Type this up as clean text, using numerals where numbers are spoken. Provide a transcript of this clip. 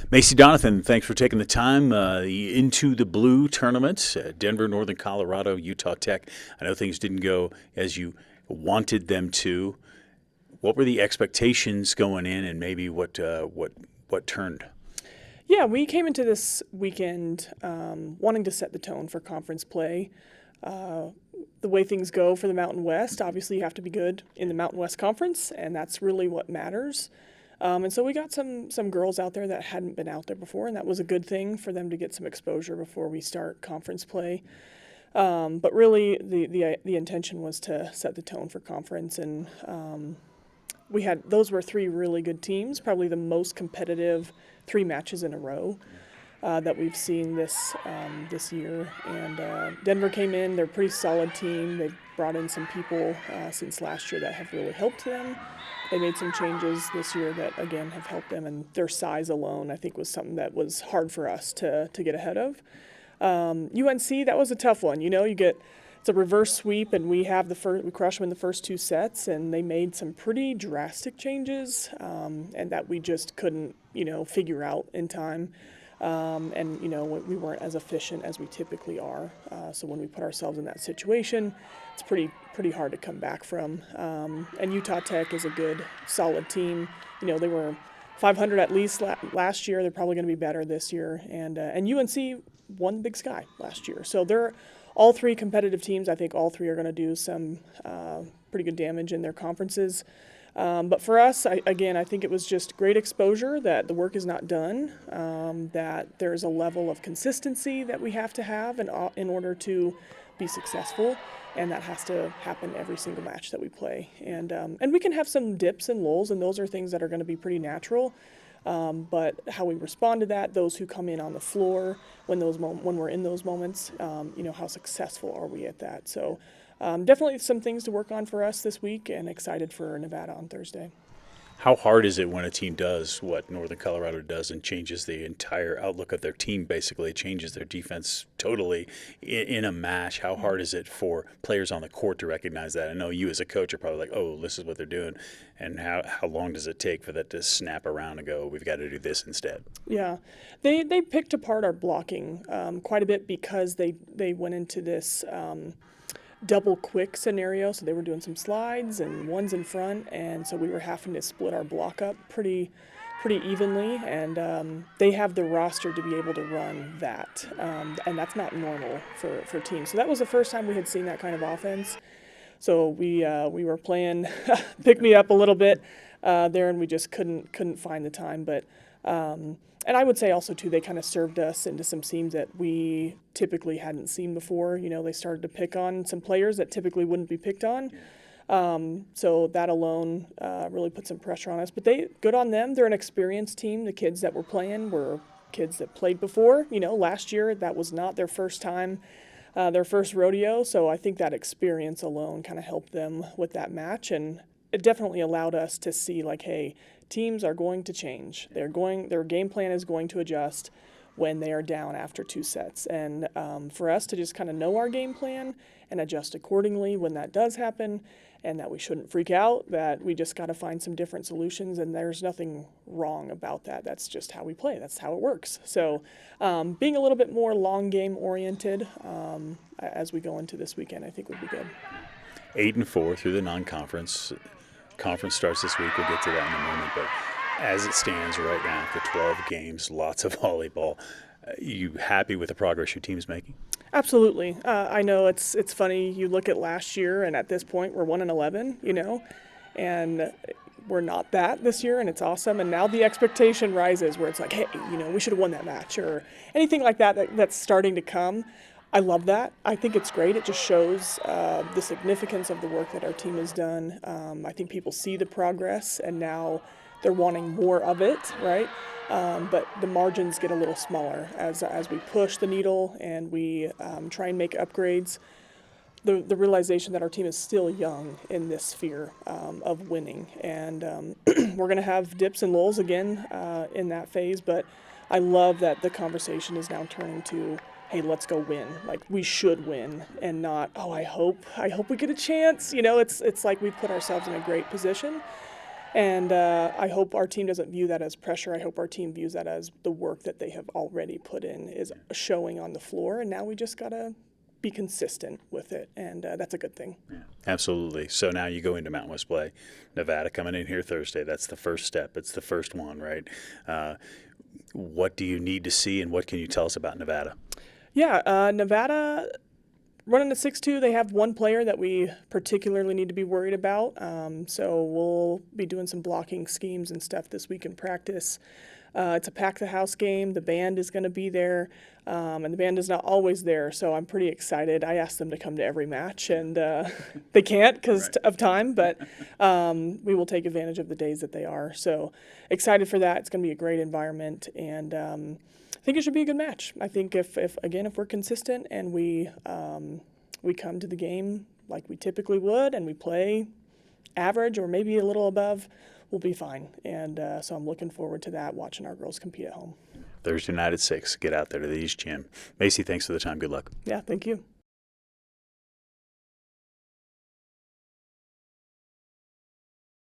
Macey Donathan, thanks for taking the time. The Into the Blue tournament, Denver, Northern Colorado, Utah Tech. I know things didn't go as you wanted them to. What were the expectations going in, and maybe what turned? Yeah, we came into this weekend wanting to set the tone for conference play. The way things go for the Mountain West, obviously you have to be good in the Mountain West Conference, and that's really what matters. And so we got some girls out there that hadn't been out there before, and that was a good thing for them to get some exposure before we start conference play. But really, the intention was to set the tone for conference, and those were three really good teams, probably the most competitive 3 matches in a row that we've seen this year. And Denver came in; they're a pretty solid team. They've brought in some people since last year that have really helped them. They made some changes this year that, again, have helped them, and their size alone, I think, was something that was hard for us to get ahead of. UNC, that was a tough one. It's a reverse sweep, and we crush them in the first 2 sets, and they made some pretty drastic changes, and that we just couldn't, figure out in time. And we weren't as efficient as we typically are. So when we put ourselves in that situation, it's pretty hard to come back from. And Utah Tech is a good, solid team. They were 500 at least last year. They're probably going to be better this year. And UNC won Big Sky last year. So they're all 3 competitive teams. I think all 3 are going to do some pretty good damage in their conferences. But for us, I think it was just great exposure that the work is not done, that there's a level of consistency that we have to have in order to be successful, and that has to happen every single match that we play. And we can have some dips and lulls, and those are things that are going to be pretty natural. But how we respond to that, those who come in on the floor when we're in those moments, how successful are we at that? So definitely some things to work on for us this week, and excited for Nevada on Thursday. How hard is it when a team does what Northern Colorado does and changes the entire outlook of their team, basically changes their defense totally in a match? How hard is it for players on the court to recognize that? I know you as a coach are probably like, oh, this is what they're doing. And how long does it take for that to snap around and go, we've got to do this instead? Yeah, they picked apart our blocking quite a bit because they went into this double quick scenario. So they were doing some slides and ones in front, and so we were having to split our block up pretty evenly, and they have the roster to be able to run that, and that's not normal for teams. So that was the first time we had seen that kind of offense. So we were playing pick me up a little bit there, and we just couldn't find the time. But and I would say also too, they kind of served us into some seams that we typically hadn't seen before. They started to pick on some players that typically wouldn't be picked on. So that alone really put some pressure on us. But good on them. They're an experienced team. The kids that were playing were kids that played before. Last year that was not their first time, their first rodeo. So I think that experience alone kind of helped them with that match, and it definitely allowed us to see like, hey, teams are going to change. Their game plan is going to adjust when they are down after 2 sets. And for us to just kind of know our game plan and adjust accordingly when that does happen, and that we shouldn't freak out, that we just got to find some different solutions, and there's nothing wrong about that. That's just how we play. That's how it works. So being a little bit more long game oriented as we go into this weekend, I think would be good. 8-4 through the non-conference. Conference starts this week. We'll get to that in a moment. But as it stands right now, after 12 games, lots of volleyball, you happy with the progress your team's making? Absolutely. I know it's funny. You look at last year, and at this point, we're 1-11. And we're not that this year, and it's awesome. And now the expectation rises, where it's like, hey, we should have won that match, or anything like that's starting to come. I love that. I think it's great. It just shows the significance of the work that our team has done. I think people see the progress, and now they're wanting more of it, right? But the margins get a little smaller as we push the needle and we try and make upgrades. The realization that our team is still young in this sphere of winning, and we're going to have dips and lulls again in that phase. But I love that the conversation is now turning to, hey, let's go win. Like, we should win, and not, oh, I hope we get a chance. It's like we put ourselves in a great position. And I hope our team doesn't view that as pressure. I hope our team views that as the work that they have already put in is showing on the floor, and now we just got to be consistent with it, and that's a good thing. Yeah, absolutely. So now you go into Mountain West play. Nevada coming in here Thursday. That's the first step. It's the first one, right? What do you need to see, and what can you tell us about Nevada? Yeah, Nevada running a 6-2, they have one player that we particularly need to be worried about. So we'll be doing some blocking schemes and stuff this week in practice. It's a pack-the-house game. The band is going to be there, and the band is not always there, so I'm pretty excited. I asked them to come to every match, and they can't because of time, but we will take advantage of the days that they are. So excited for that. It's going to be a great environment, and I think it should be a good match. I think if we're consistent and we come to the game like we typically would, and we play average or maybe a little above, we'll be fine. And so I'm looking forward to that, watching our girls compete at home. Thursday night at 6. Get out there to the East Gym. Macey, thanks for the time. Good luck. Yeah, thank you.